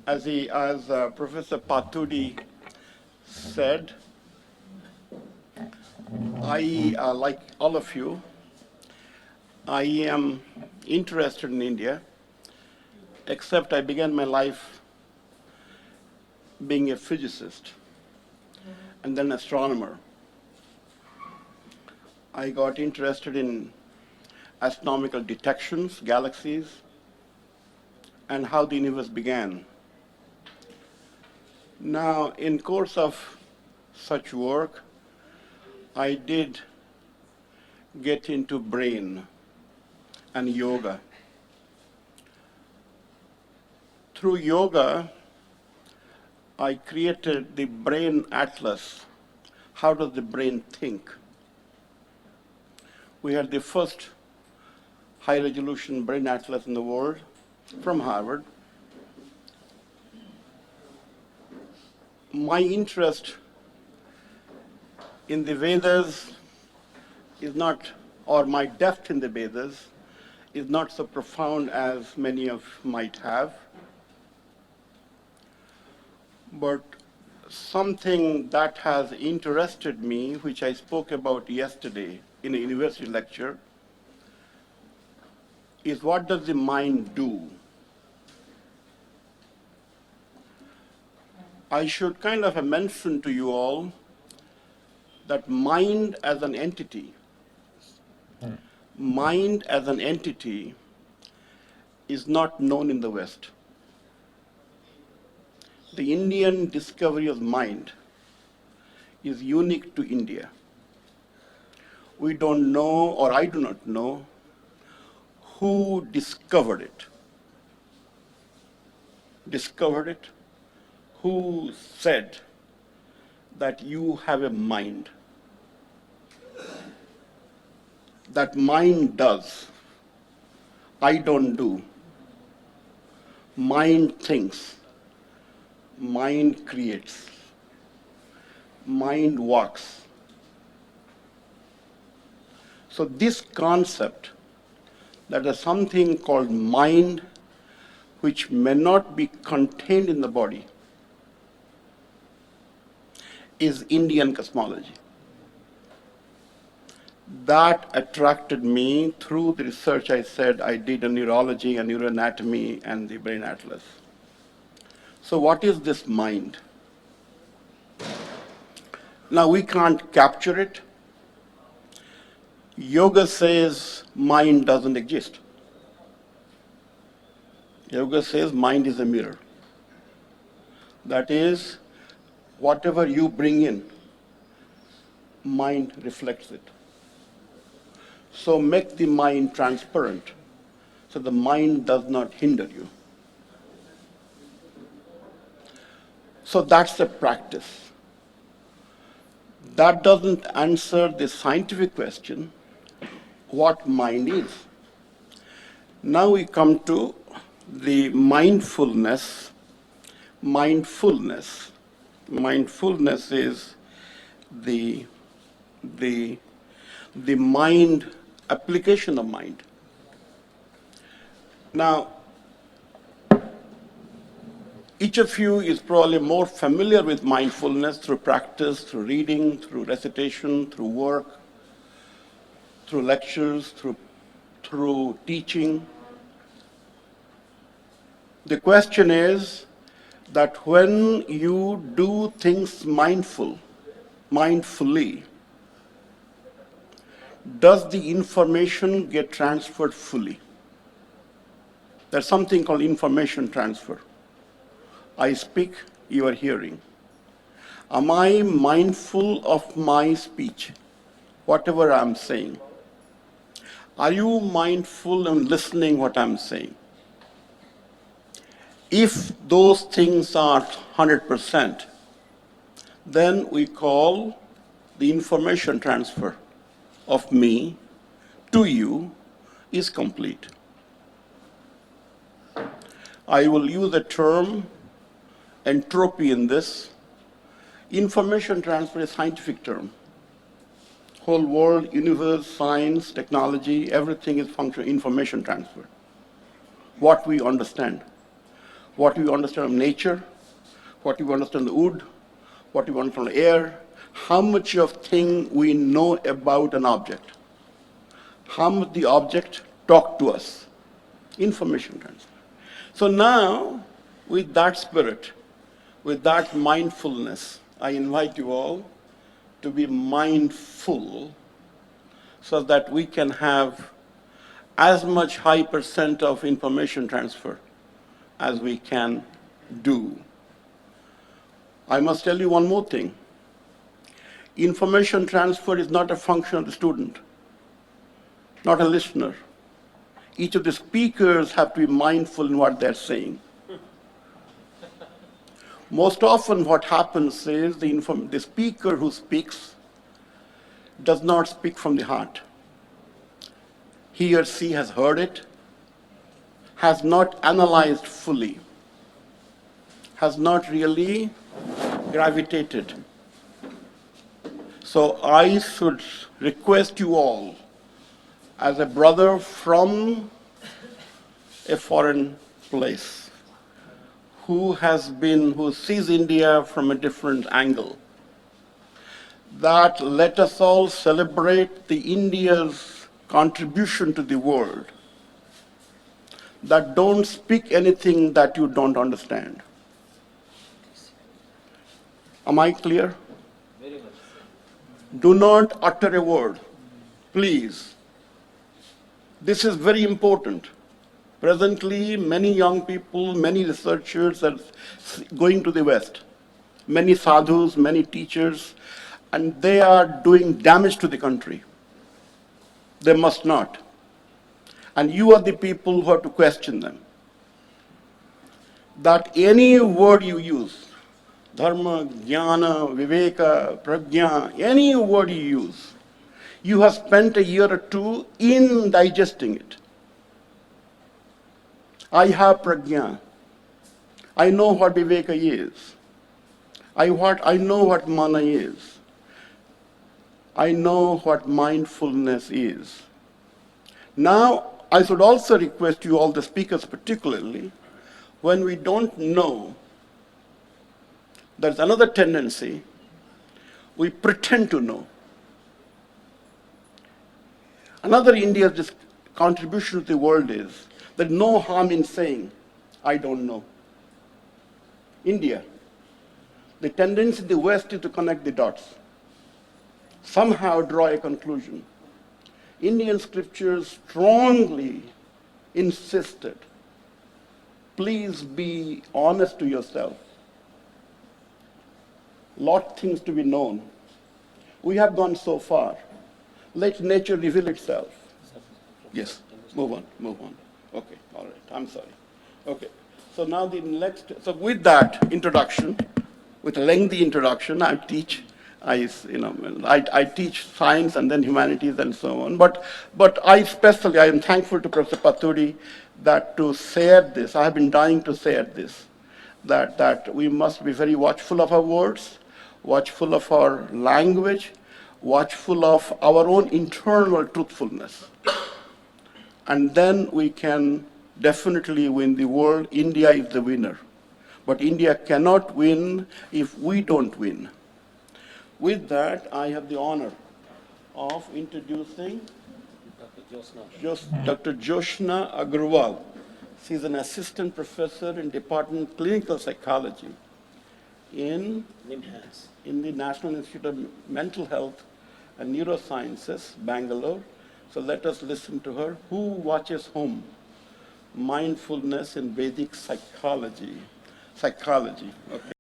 As Professor Patudi said, like all of you, I am interested in India, except I began my life being a physicist and then astronomer. I got interested in astronomical detections, galaxies, and how the universe began. Now, in course of such work, I did get into brain and yoga. Through yoga, I created the brain atlas. How does the brain think? We had the first high-resolution brain atlas in the world from Harvard. My interest in the Vedas is not, or my depth in the Vedas is not so profound as many of might have. But something that has interested me, which I spoke about yesterday in a university lecture, is what does the mind do? I should kind of mention to you all that mind as an entity is not known in the West. The Indian discovery of mind is unique to India. We don't know, or I do not know, who discovered it. Who said that you have a mind. That mind does. I don't do. Mind thinks. Mind creates. Mind walks. So this concept that there's something called mind which may not be contained in the body is Indian cosmology. That attracted me through the research I said I did on neurology and neuroanatomy and the brain atlas. So what is this mind? Now we can't capture it. Yoga says mind doesn't exist. Yoga says mind is a mirror. That is, whatever you bring in, mind reflects it. So make the mind transparent so the mind does not hinder you. So that's the practice. That doesn't answer the scientific question, what mind is. Now we come to the mindfulness. Mindfulness is the mind, application of mind. Now, each of you is probably more familiar with mindfulness through practice, through reading, through recitation, through work, through lectures, through teaching. The question is that when you do things mindfully, does the information get transferred fully? There's something called information transfer. I speak, you are hearing. Am I mindful of my speech, whatever I'm saying? Are you mindful and listening what I'm saying? If those things are 100%, then we call the information transfer of me to you is complete. I will use the term entropy in this. Information transfer is a scientific term. Whole world, universe, science, technology, everything is information transfer. What we understand. what we understand of nature, what we understand of the wood, what we understand of the air, how much of thing we know about an object, how much the object talk to us, information transfer. So now, with that spirit, with that mindfulness, I invite you all to be mindful so that we can have as much high percent of information transfer as we can do. I must tell you one more thing. Information transfer is not a function of the student, not a listener. Each of the speakers have to be mindful in what they're saying. Most often what happens is the speaker who speaks does not speak from the heart. He or she has heard it, has not analyzed fully, has not really gravitated. So I should request you all, as a brother from a foreign place, who sees India from a different angle, that let us all celebrate the India's contribution to the world, that don't speak anything that you don't understand. Am I clear? Very much. Do not utter a word, please. This is very important. Presently, many young people, many researchers are going to the West, many sadhus, many teachers, and they are doing damage to the country. They must not. And you are the people who have to question them. That any word you use, dharma, jnana, viveka, prajna, any word you use, you have spent a year or two in digesting it. I have prajna. I know what viveka is. I know what mana is. I know what mindfulness is. Now, I should also request you, all the speakers particularly, when we don't know, there's another tendency, we pretend to know. Another India's contribution to the world is there's no harm in saying, I don't know. India, the tendency in the West is to connect the dots, somehow draw a conclusion. Indian scriptures strongly insisted, please be honest to yourself. Lot things to be known. We have gone so far. Let nature reveal itself. Yes, move on. Okay, all right, I'm sorry. Okay, so now so with that introduction, with a lengthy introduction, I teach science and then humanities and so on. But I am thankful to Professor Paturi that to share this, I have been dying to share this, that we must be very watchful of our words, watchful of our language, watchful of our own internal truthfulness. And then we can definitely win the world. India is the winner. But India cannot win if we don't win. With that, I have the honor of introducing Dr. Joshna Agarwal. She's an assistant professor in Department of Clinical Psychology in the National Institute of Mental Health and Neurosciences, Bangalore. So let us listen to her. Who watches whom? Mindfulness in Vedic psychology. Okay.